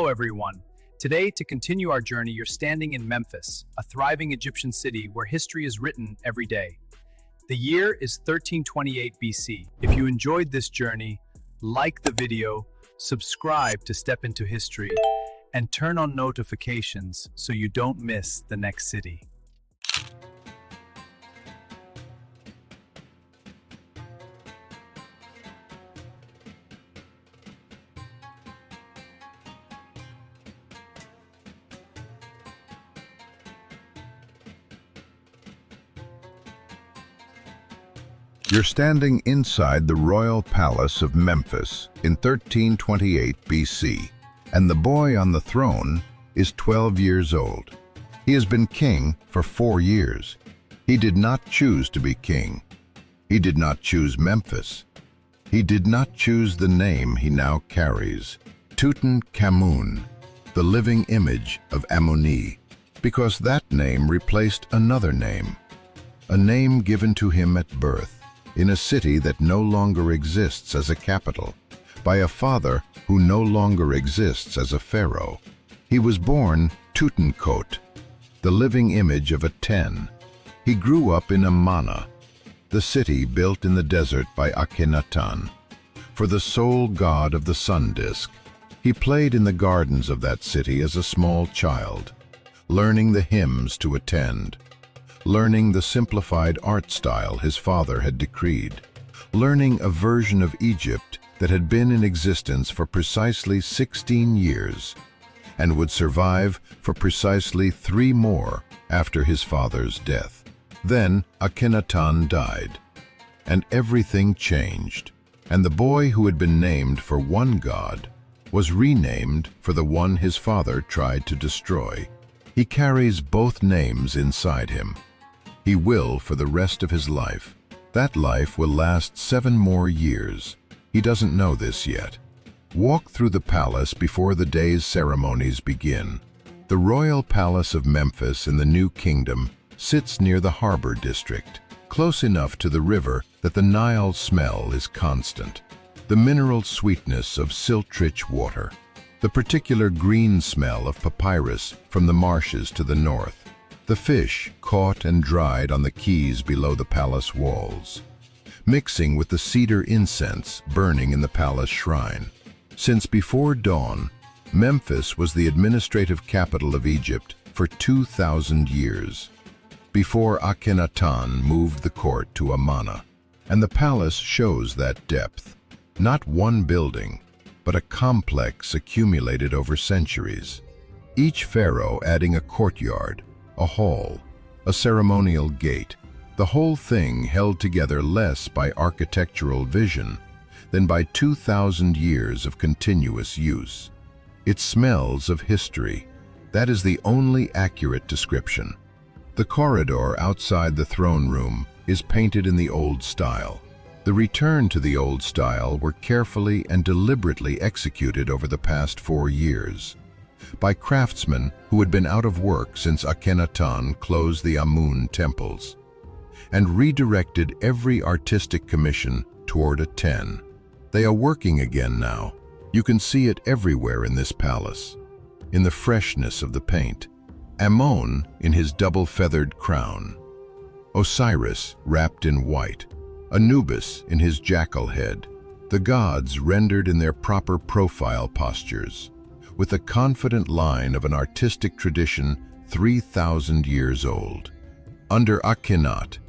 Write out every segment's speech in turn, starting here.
Hello everyone. Today, to continue our journey, you're standing in Memphis, a thriving Egyptian city where history is written every day. The year is 1328 BC. If you enjoyed this journey, like the video, subscribe to step into history, and turn on notifications so you don't miss the next city. You're standing inside the royal palace of Memphis in 1328 BC, and the boy on the throne is 12 years old. He has been king for 4 years. He did not choose to be king. He did not choose Memphis. He did not choose the name he now carries, Tutankhamun, the living image of Amun, because that name replaced another name, a name given to him at birth, in a city that no longer exists as a capital, by a father who no longer exists as a pharaoh. He was born Tutankhamun, the living image of a 10. He grew up in Amanna, the city built in the desert by Akhenaten, for the sole god of the sun disk. He played in the gardens of that city as a small child, learning the hymns to attend, learning the simplified art style his father had decreed, learning a version of Egypt that had been in existence for precisely 16 years and would survive for precisely 3 more after his father's death. Then Akhenaten died, and everything changed, and the boy who had been named for one god was renamed for the one his father tried to destroy. He carries both names inside him. He will for the rest of his life. That life will last 7 more years. He doesn't know this yet. Walk through the palace before the day's ceremonies begin. The royal palace of Memphis in the New Kingdom sits near the harbor district, close enough to the river that the Nile smell is constant, the mineral sweetness of silt-rich water, the particular green smell of papyrus from the marshes to the north, the fish caught and dried on the quays below the palace walls, mixing with the cedar incense burning in the palace shrine. Since before dawn, Memphis was the administrative capital of Egypt for 2,000 years, before Akhenaten moved the court to Amanna. And the palace shows that depth. Not one building, but a complex accumulated over centuries, each pharaoh adding a courtyard, a hall, a ceremonial gate, the whole thing held together less by architectural vision than by 2,000 years of continuous use. It smells of history. That is the only accurate description. The corridor outside the throne room is painted in the old style. The return to the old style were carefully and deliberately executed over the past 4 years, by craftsmen who had been out of work since Akhenaten closed the Amun temples, and redirected every artistic commission toward a 10. They are working again now. You can see it everywhere in this palace, in the freshness of the paint. Amun in his double-feathered crown, Osiris wrapped in white, Anubis in his jackal head, the gods rendered in their proper profile postures, with the confident line of an artistic tradition 3,000 years old. Under Akhenaten,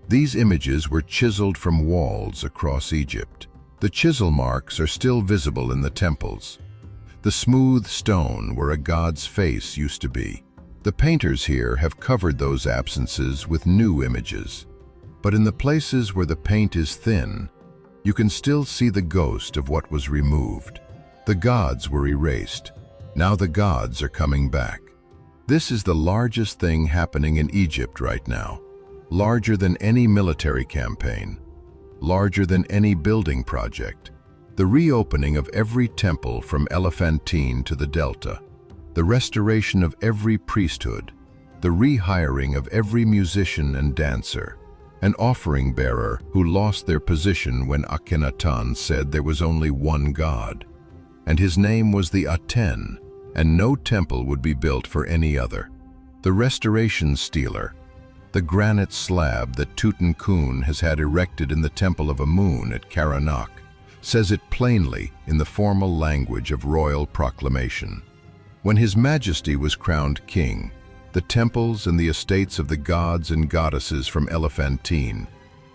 these images were chiseled from walls across Egypt. The chisel marks are still visible in the temples, the smooth stone where a god's face used to be. The painters here have covered those absences with new images, but in the places where the paint is thin, you can still see the ghost of what was removed. The gods were erased. Now the gods are coming back. This is the largest thing happening in Egypt right now, larger than any military campaign, larger than any building project. The reopening of every temple from Elephantine to the Delta, the restoration of every priesthood, the rehiring of every musician and dancer, an offering bearer who lost their position when Akhenaten said there was only one God, and his name was the Aten, and no temple would be built for any other. The restoration stele, the granite slab that Tutankhamun has had erected in the Temple of Amun at Karnak, says it plainly in the formal language of royal proclamation. When His Majesty was crowned king, the temples and the estates of the gods and goddesses from Elephantine,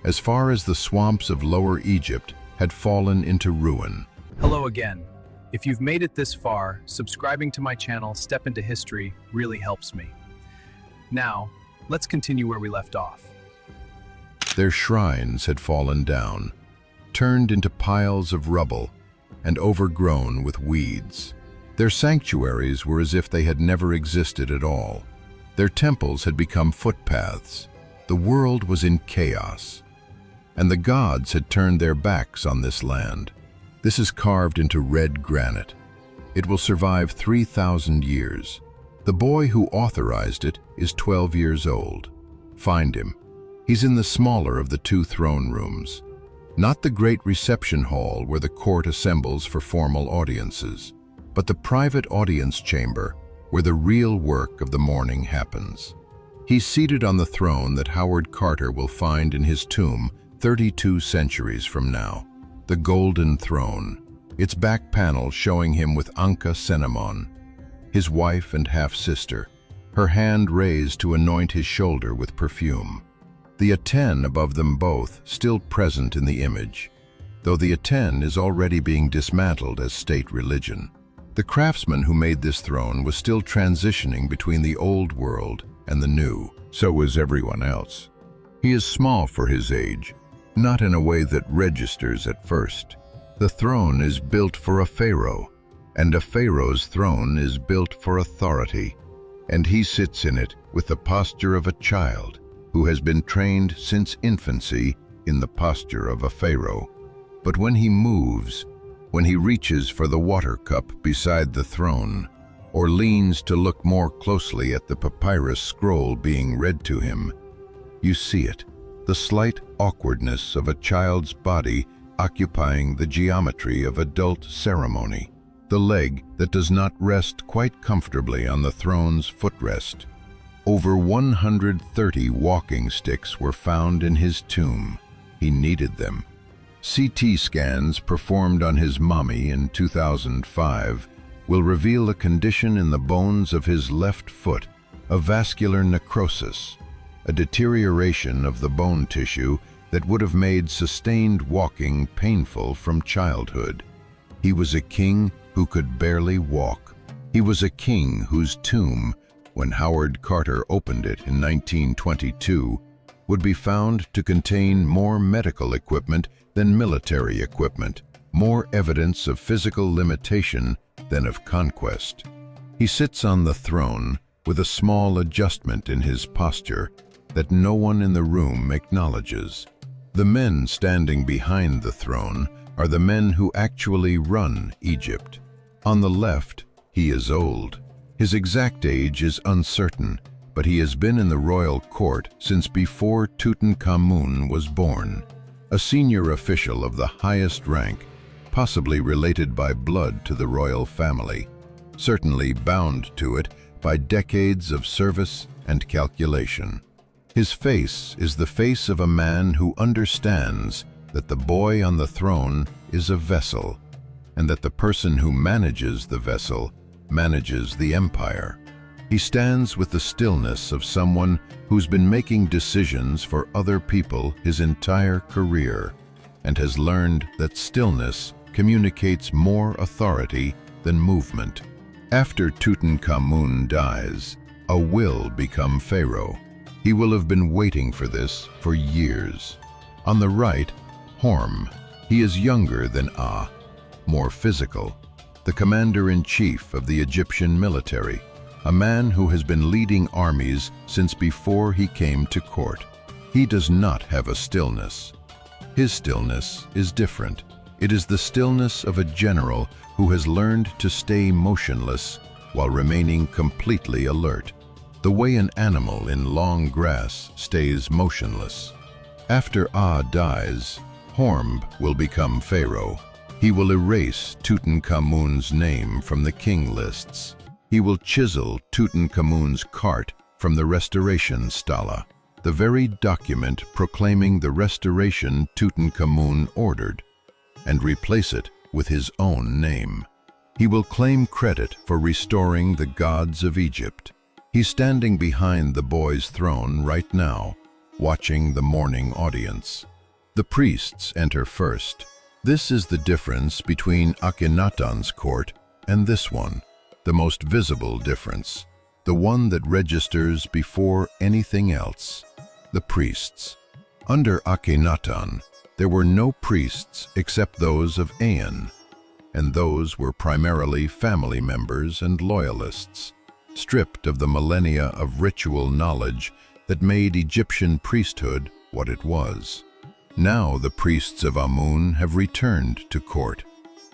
as far as the swamps of Lower Egypt, had fallen into ruin. Hello again. If you've made it this far, subscribing to my channel, Step into History, really helps me. Now, let's continue where we left off. Their shrines had fallen down, turned into piles of rubble, and overgrown with weeds. Their sanctuaries were as if they had never existed at all. Their temples had become footpaths. The world was in chaos, and the gods had turned their backs on this land. This is carved into red granite. It will survive 3,000 years. The boy who authorized it is 12 years old. Find him. He's in the smaller of the two throne rooms, not the great reception hall where the court assembles for formal audiences, but the private audience chamber where the real work of the morning happens. He's seated on the throne that Howard Carter will find in his tomb 32 centuries from now. The golden throne, its back panel showing him with 𝐒𝐭𝐞𝐩𝐈𝐧𝐭𝐨𝐇𝐢𝐬𝐭𝐨𝐫𝐲𝐲, his wife and half-sister, her hand raised to anoint his shoulder with perfume. The aten above them both still present in the image, though the aten is already being dismantled as state religion. The craftsman who made this throne was still transitioning between the old world and the new. So was everyone else. He is small for his age, not in a way that registers at first. The throne is built for a pharaoh, and a pharaoh's throne is built for authority, and he sits in it with the posture of a child who has been trained since infancy in the posture of a pharaoh. But when he moves, when he reaches for the water cup beside the throne, or leans to look more closely at the papyrus scroll being read to him, you see it, the slight awkwardness of a child's body occupying the geometry of adult ceremony, the leg that does not rest quite comfortably on the throne's footrest. Over 130 walking sticks were found in his tomb. He needed them. CT scans performed on his mummy in 2005 will reveal a condition in the bones of his left foot, a vascular necrosis, a deterioration of the bone tissue that would have made sustained walking painful from childhood. He was a king who could barely walk. He was a king whose tomb, when Howard Carter opened it in 1922, would be found to contain more medical equipment than military equipment, more evidence of physical limitation than of conquest. He sits on the throne with a small adjustment in his posture that no one in the room acknowledges. The men standing behind the throne are the men who actually run Egypt. On the left, he is old. His exact age is uncertain, but he has been in the royal court since before Tutankhamun was born. A senior official of the highest rank, possibly related by blood to the royal family, certainly bound to it by decades of service and calculation. His face is the face of a man who understands that the boy on the throne is a vessel, and that the person who manages the vessel manages the empire. He stands with the stillness of someone who's been making decisions for other people his entire career, and has learned that stillness communicates more authority than movement. After Tutankhamun dies, a will become pharaoh. He will have been waiting for this for years. On the right, Horm. He is younger than more physical, the commander-in-chief of the Egyptian military, a man who has been leading armies since before he came to court. He does not have a stillness. His stillness is different. It is the stillness of a general who has learned to stay motionless while remaining completely alert, the way an animal in long grass stays motionless. After dies, Horm will become pharaoh. He will erase Tutankhamun's name from the king lists. He will chisel Tutankhamun's cart from the restoration stela, the very document proclaiming the restoration Tutankhamun ordered, and replace it with his own name. He will claim credit for restoring the gods of Egypt. He's standing behind the boy's throne right now, watching the mourning audience. The priests enter first. This is the difference between Akhenaten's court and this one, the most visible difference, the one that registers before anything else. The priests. Under Akhenaten, there were no priests except those of Aen, and those were primarily family members and loyalists, stripped of the millennia of ritual knowledge that made Egyptian priesthood what it was. Now the priests of Amun have returned to court,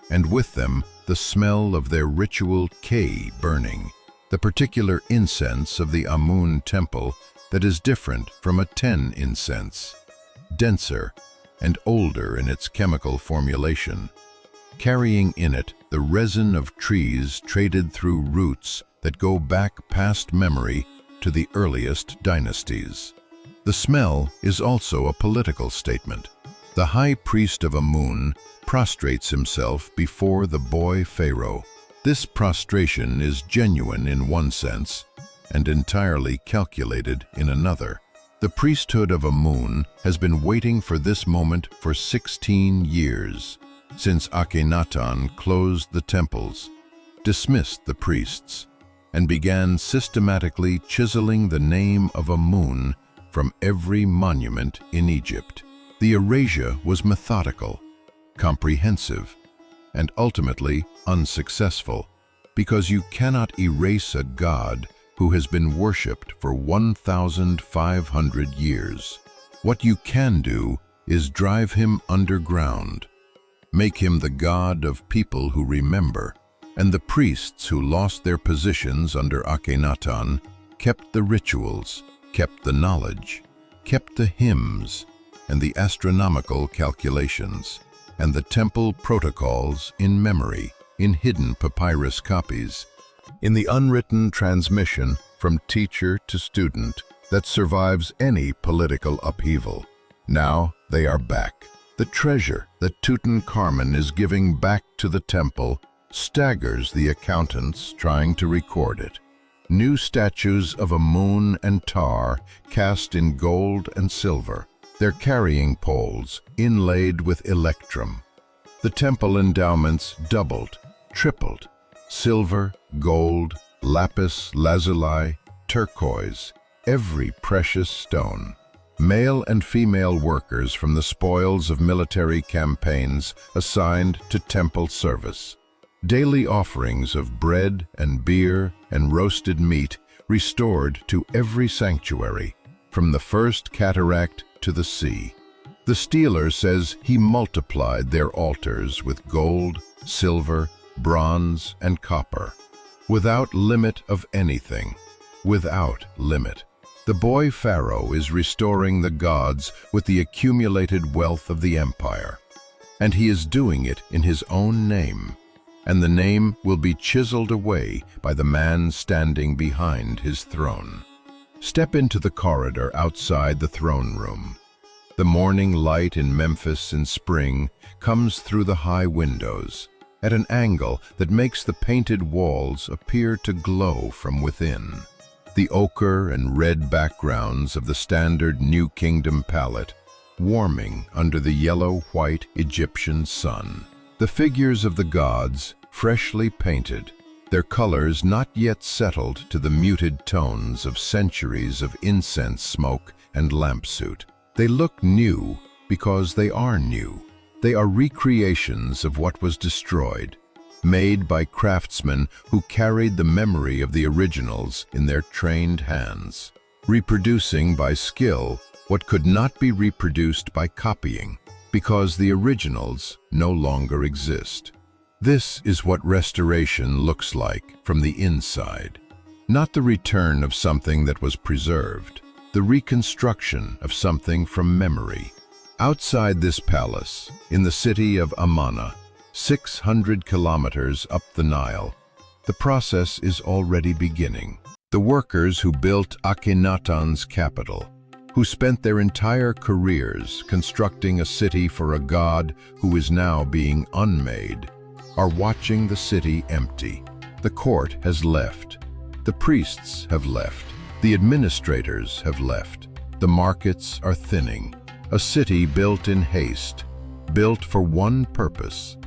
and with them the smell of their ritual K burning, the particular incense of the Amun temple that is different from a 10 incense, denser and older in its chemical formulation, carrying in it the resin of trees traded through roots that go back past memory to the earliest dynasties. The smell is also a political statement. The high priest of Amun prostrates himself before the boy pharaoh. This prostration is genuine in one sense and entirely calculated in another. The priesthood of Amun has been waiting for this moment for 16 years, since Akhenaten closed the temples, dismissed the priests, and began systematically chiseling the name of Amun from every monument in Egypt. The erasure was methodical, comprehensive, and ultimately unsuccessful, because you cannot erase a god who has been worshipped for 1,500 years. What you can do is drive him underground, make him the god of people who remember, and the priests who lost their positions under Akhenaten kept the rituals, kept the knowledge, kept the hymns, and the astronomical calculations, and the temple protocols in memory, in hidden papyrus copies, in the unwritten transmission from teacher to student that survives any political upheaval. Now they are back. The treasure that Tutankhamun is giving back to the temple staggers the accountants trying to record it. New statues of Amun and Tar cast in gold and silver, their carrying poles inlaid with electrum. The temple endowments doubled, tripled. Silver, gold, lapis lazuli, turquoise, every precious stone. Male and female workers from the spoils of military campaigns assigned to temple service. Daily offerings of bread and beer and roasted meat restored to every sanctuary, from the first cataract to the sea. The stealer says he multiplied their altars with gold, silver, bronze, and copper, without limit of anything, without limit. The boy pharaoh is restoring the gods with the accumulated wealth of the empire, and he is doing it in his own name, and the name will be chiseled away by the man standing behind his throne. Step into the corridor outside the throne room. The morning light in Memphis in spring comes through the high windows, at an angle that makes the painted walls appear to glow from within. The ochre and red backgrounds of the standard New Kingdom palette warming under the yellow-white Egyptian sun. The figures of the gods freshly painted, their colors not yet settled to the muted tones of centuries of incense smoke and lampsoot. They look new because they are new. They are recreations of what was destroyed, made by craftsmen who carried the memory of the originals in their trained hands, reproducing by skill what could not be reproduced by copying, because the originals no longer exist. This is what restoration looks like from the inside. Not the return of something that was preserved, the reconstruction of something from memory. Outside this palace, in the city of Amanna, 600 kilometers up the Nile, The process is already beginning. The workers who built Akhenaten's capital, who spent their entire careers constructing a city for a god who is now being unmade, are watching the city empty. The court has left. The priests have left. The administrators have left. The markets are thinning. A city built in haste, built for one purpose,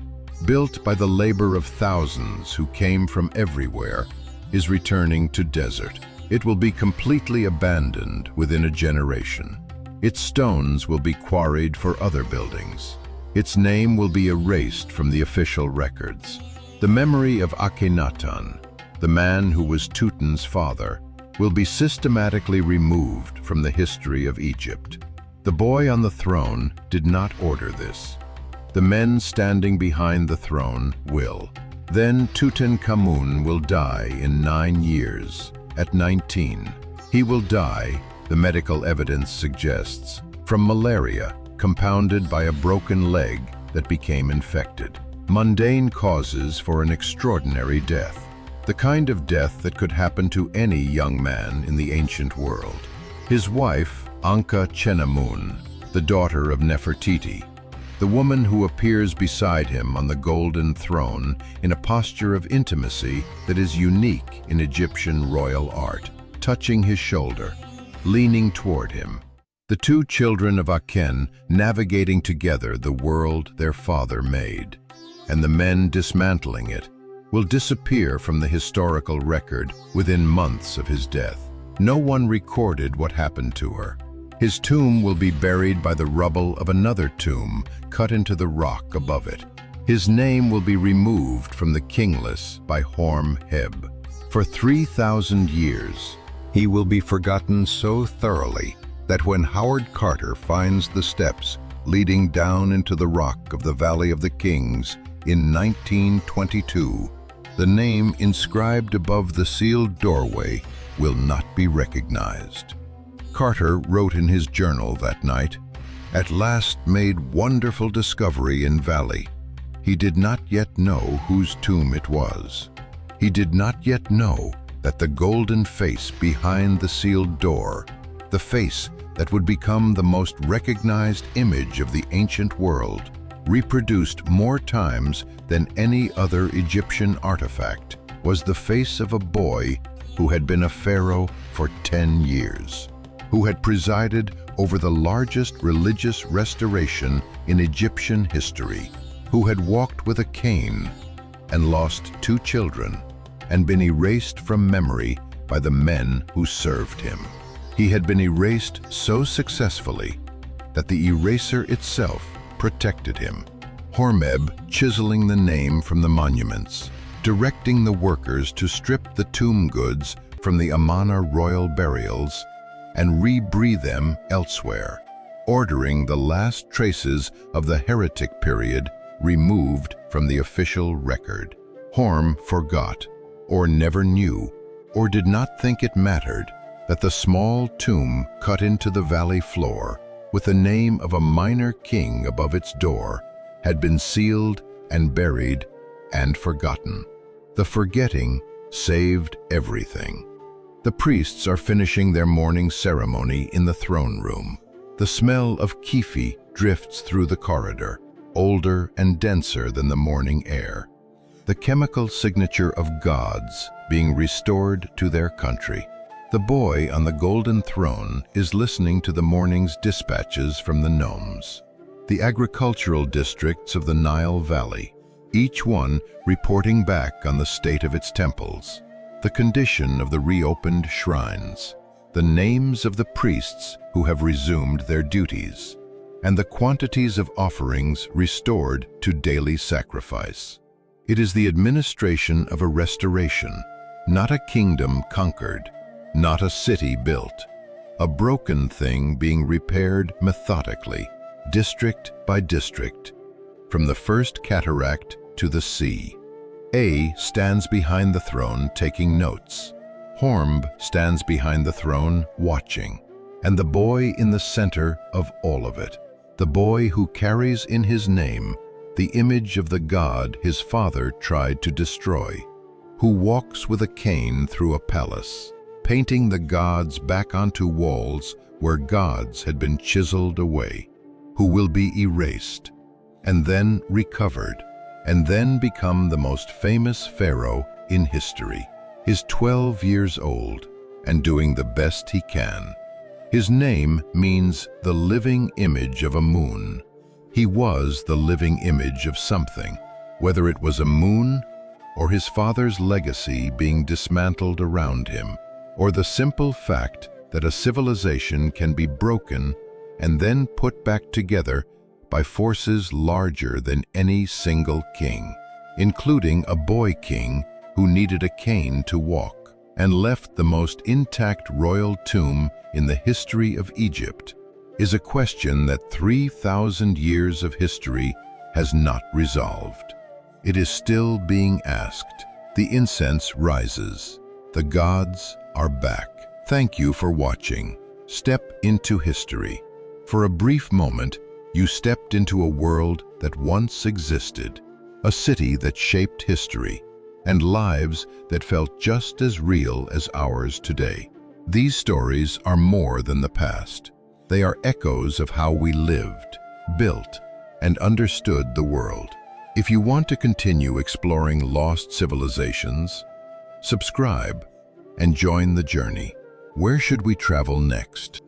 built by the labor of thousands who came from everywhere, is returning to desert. It will be completely abandoned within a generation. Its stones will be quarried for other buildings. Its name will be erased from the official records. The memory of Akhenaten, the man who was Tutan's father, will be systematically removed from the history of Egypt. The boy on the throne did not order this. The men standing behind the throne will. Then Tutankhamun will die in 9 years. At 19, he will die, the medical evidence suggests, from malaria compounded by a broken leg that became infected. Mundane causes for an extraordinary death. The kind of death that could happen to any young man in the ancient world. His wife, 𝐒𝐭𝐞𝐩𝐈𝐧𝐭𝐨𝐇𝐢𝐬𝐭𝐨𝐫𝐲𝐲, the daughter of Nefertiti, the woman who appears beside him on the golden throne in a posture of intimacy that is unique in Egyptian royal art, touching his shoulder, leaning toward him. The two children of Aken navigating together the world their father made, and the men dismantling it, will disappear from the historical record within months of his death. No one recorded what happened to her. His tomb will be buried by the rubble of another tomb cut into the rock above it. His name will be removed from the kingless by Horem-Heb. For 3,000 years, he will be forgotten so thoroughly that when Howard Carter finds the steps leading down into the rock of the Valley of the Kings in 1922, the name inscribed above the sealed doorway will not be recognized. Carter wrote in his journal that night, "At last made wonderful discovery in valley. He did not yet know whose tomb it was. He did not yet know that the golden face behind the sealed door, the face that would become the most recognized image of the ancient world, reproduced more times than any other Egyptian artifact, was the face of a boy who had been a pharaoh for 10 years, who had presided over the largest religious restoration in Egyptian history, who had walked with a cane and lost 2 children and been erased from memory by the men who served him. He had been erased so successfully that the eraser itself protected him. Hormeb chiseling the name from the monuments, directing the workers to strip the tomb goods from the Amarna royal burials and rebreathe them elsewhere, ordering the last traces of the heretic period removed from the official record. Horm forgot, or never knew, or did not think it mattered, that the small tomb cut into the valley floor, with the name of a minor king above its door, had been sealed and buried and forgotten. The forgetting saved everything. The priests are finishing their morning ceremony in the throne room. The smell of kefi drifts through the corridor, older and denser than the morning air. The chemical signature of gods being restored to their country. The boy on the golden throne is listening to the morning's dispatches from the nomes, the agricultural districts of the Nile Valley, each one reporting back on the state of its temples, the condition of the reopened shrines, the names of the priests who have resumed their duties, and the quantities of offerings restored to daily sacrifice. It is the administration of a restoration, not a kingdom conquered, not a city built, a broken thing being repaired methodically, district by district, from the first cataract to the sea. A stands behind the throne taking notes. Hormb stands behind the throne watching, and the boy in the center of all of it, the boy who carries in his name the image of the god his father tried to destroy. who walks with a cane through a palace, painting the gods back onto walls where gods had been chiseled away, who will be erased, and then recovered, and then become the most famous pharaoh in history. Is 12 years old and doing the best he can. His name means the living image of a moon. He was the living image of something, whether it was a moon or his father's legacy being dismantled around him, or the simple fact that a civilization can be broken and then put back together by forces larger than any single king, including a boy king who needed a cane to walk, and left the most intact royal tomb in the history of Egypt, is a question that 3,000 years of history has not resolved. It is still being asked. The incense rises. The gods are back. Thank you for watching. Step into history. For a brief moment, you stepped into a world that once existed, a city that shaped history, and lives that felt just as real as ours today. These stories are more than the past. They are echoes of how we lived, built, and understood the world. If you want to continue exploring lost civilizations, subscribe and join the journey. Where should we travel next?